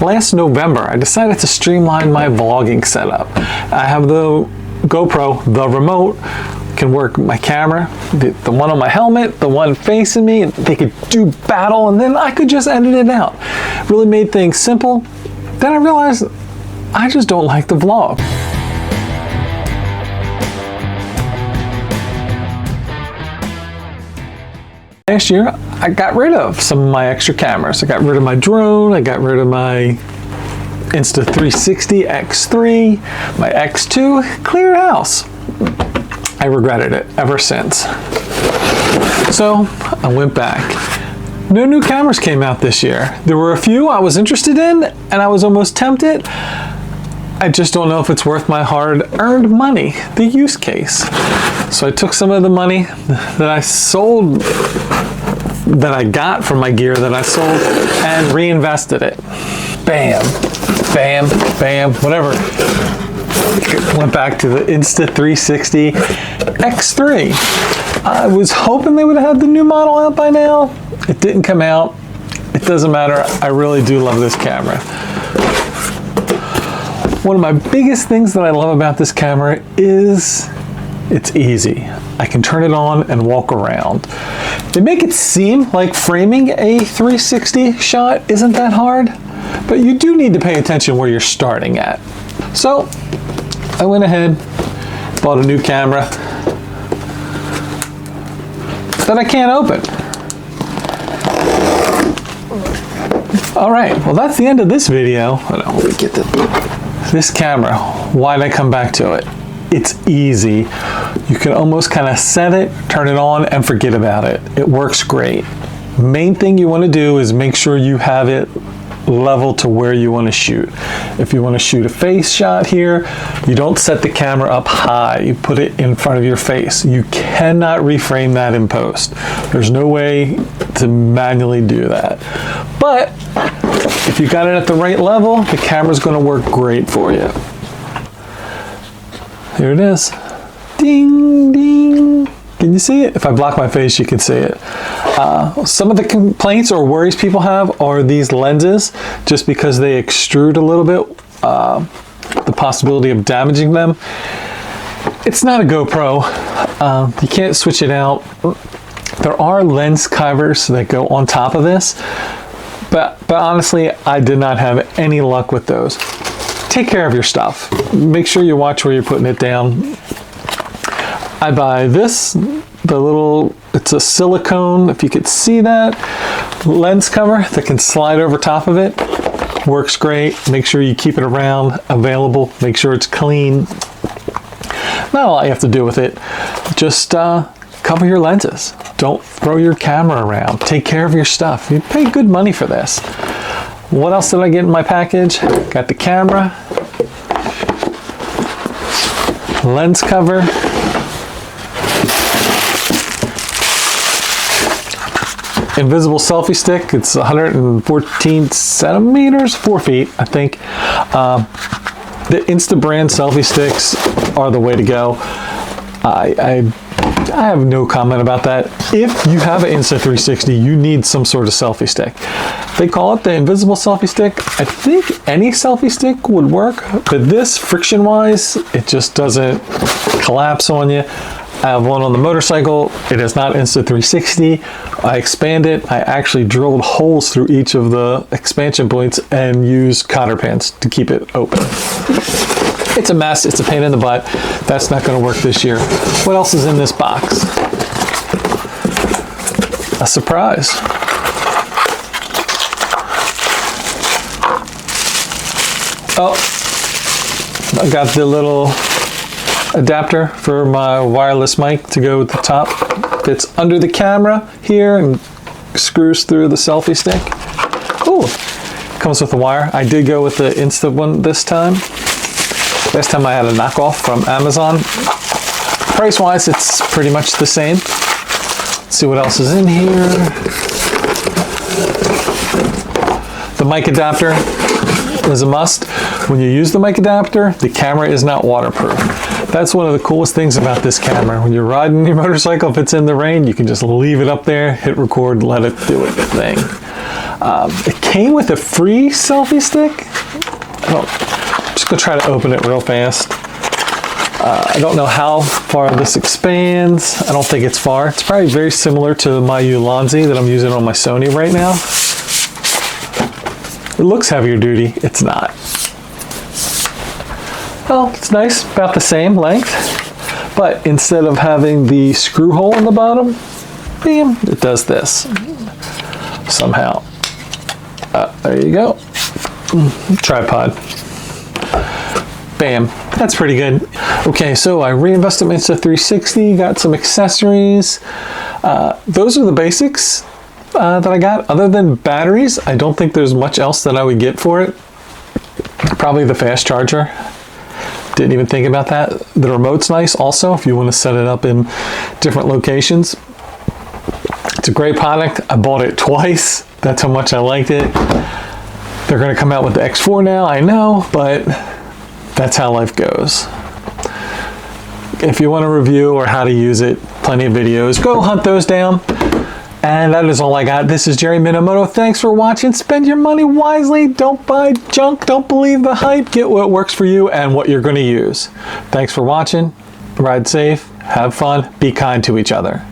last November, I decided to streamline my vlogging setup. I have the GoPro, the remote, can work my camera, the one on my helmet, the one facing me, and they could do battle, and then I could just edit it out. Really made things simple. Then I realized I just don't like the vlog. Last year, I got rid of some of my extra cameras. I got rid of my drone, I got rid of my Insta360 X3, my X2, cleared house. I regretted it ever since. So I went back. No new cameras came out this year. There were a few I was interested in and I was almost tempted. I just don't know if it's worth my hard-earned money, the use case. So I took some of the money that I sold, that I got from my gear that I sold, and reinvested it. Bam, bam, bam, whatever. Went back to the Insta360 X3. I was hoping they would have had the new model out by now. It didn't come out. It doesn't matter. I really do love this camera. One of my biggest things that I love about this camera is it's easy. I can turn it on and walk around. They make it seem like framing a 360 shot isn't that hard, but you do need to pay attention where you're starting at. So I went ahead, bought a new camera that I can't open. All right, well that's the end of this video. Hold on, let me get this camera. Why'd I come back to it? It's easy. You can almost kind of set it, turn it on, and forget about it. It works great. Main thing you want to do is make sure you have it level to where you want to shoot. If you want to shoot a face shot here, you don't set the camera up high. You put it in front of your face. You cannot reframe that in post. There's no way to manually do that. But if you got it at the right level, the camera's going to work great for you. Here it is. Ding, ding. Can you see it? If I block my face, you can see it. Some of the complaints or worries people have are these lenses, just because they extrude a little bit, the possibility of damaging them. It's not a GoPro. You can't switch it out. There are lens covers that go on top of this, but honestly, I did not have any luck with those. Take care of your stuff. Make sure you watch where you're putting it down. I buy this, it's a silicone, if you could see that, lens cover that can slide over top of it. Works great. Make sure you keep it around, available, make sure it's clean. Not a lot you have to do with it. Just cover your lenses. Don't throw your camera around. Take care of your stuff. You pay good money for this. What else did I get in my package? Got the camera, lens cover, invisible selfie stick. It's 114 centimeters, 4 feet, I think. The Insta brand selfie sticks are the way to go. I have no comment about that. If you have an Insta360, you need some sort of selfie stick. They call it the invisible selfie stick. I think any selfie stick would work, but this, friction-wise, it just doesn't collapse on you. I have one on the motorcycle. It is not Insta360. I expand it. I actually drilled holes through each of the expansion points and used cotter pins to keep it open. It's a mess. It's a pain in the butt. That's not going to work this year. What else is in this box? A surprise. Oh, I got the little adapter for my wireless mic to go with the top. Fits under the camera here and screws through the selfie stick. Ooh, comes with a wire. I did go with the Insta one this time. Last time I had a knockoff from Amazon. Price-wise, it's pretty much the same. Let's see what else is in here. The mic adapter is a must. When you use the mic adapter, the camera is not waterproof. That's one of the coolest things about this camera. When you're riding your motorcycle, if it's in the rain, you can just leave it up there, hit record, let it do its thing. It came with a free selfie stick. I'm just gonna try to open it real fast. I don't know how far this expands. I don't think it's far. It's probably very similar to my Ulanzi that I'm using on my Sony right now. It looks heavier duty. It's not. Well, it's nice, about the same length. But instead of having the screw hole in the bottom, bam, it does this somehow. There you go. Tripod. Bam, that's pretty good. Okay, so I reinvested my Insta360, got some accessories. Those are the basics that I got. Other than batteries, I don't think there's much else that I would get for it. Probably the fast charger. Didn't even think about that. The remote's nice also if you want to set it up in different locations. It's a great product. I bought it twice. That's how much I liked it. They're going to come out with the X4 now, I know, but that's how life goes. If you want a review or how to use it, plenty of videos. Go hunt those down. And that is all I got. This is Jerry Minamoto. Thanks for watching. Spend your money wisely. Don't buy junk. Don't believe the hype. Get what works for you and what you're going to use. Thanks for watching. Ride safe. Have fun. Be kind to each other.